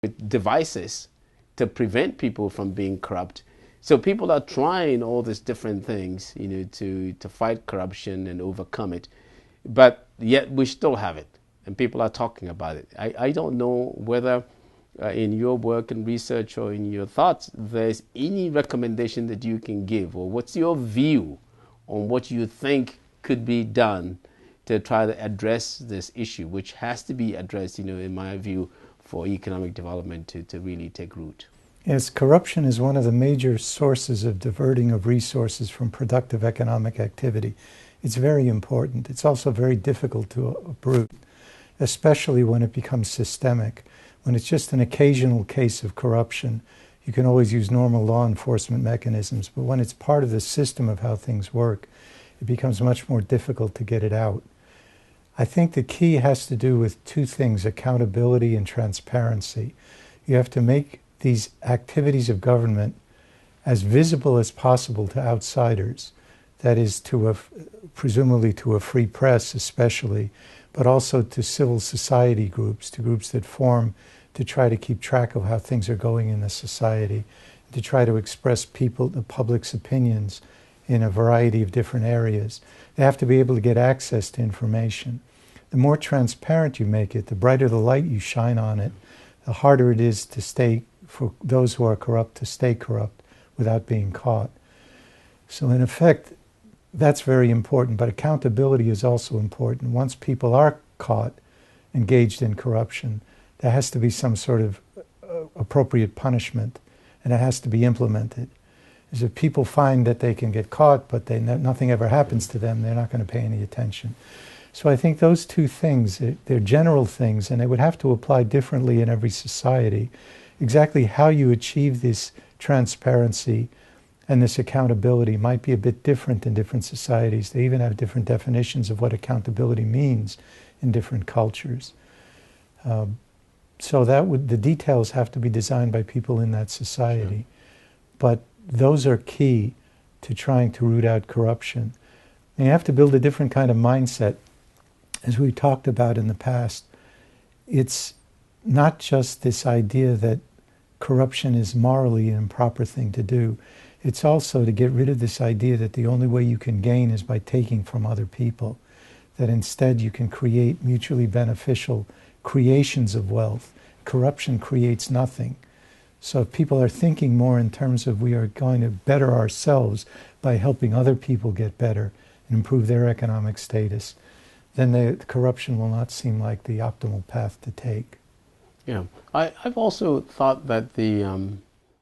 with devices to prevent people from being corrupt. So people are trying all these different things, to fight corruption and overcome it. But yet we still have it, and people are talking about it. I don't know whether in your work and research or in your thoughts, there's any recommendation that you can give, or what's your view on what you think could be done to try to address this issue, which has to be addressed, in my view, for economic development to really take root. Yes, corruption is one of the major sources of diverting of resources from productive economic activity. It's very important. It's also very difficult to uproot, especially when it becomes systemic. When it's just an occasional case of corruption, you can always use normal law enforcement mechanisms, but when it's part of the system of how things work, it becomes much more difficult to get it out. I think the key has to do with two things: accountability and transparency. You have to make these activities of government as visible as possible to outsiders, that is, presumably to a free press especially, but also to civil society groups, to groups that form to try to keep track of how things are going in the society, to try to express the public's opinions in a variety of different areas. They have to be able to get access to information. The more transparent you make it, the brighter the light you shine on it, the harder it is for those who are corrupt to stay corrupt without being caught. So in effect, that's very important, but accountability is also important. Once people are caught engaged in corruption, there has to be some sort of appropriate punishment, and it has to be implemented. Because if people find that they can get caught, but nothing ever happens to them, they're not going to pay any attention. So I think those two things, they're general things, and they would have to apply differently in every society. Exactly how you achieve this transparency and this accountability might be a bit different in different societies. They even have different definitions of what accountability means in different cultures. So the details have to be designed by people in that society. Sure. But those are key to trying to root out corruption. And you have to build a different kind of mindset. As we talked about in the past, it's not just this idea that corruption is morally an improper thing to do. It's also to get rid of this idea that the only way you can gain is by taking from other people, that instead you can create mutually beneficial creations of wealth. Corruption creates nothing. So if people are thinking more in terms of we are going to better ourselves by helping other people get better and improve their economic status, then the corruption will not seem like the optimal path to take. Yeah, I've also thought that the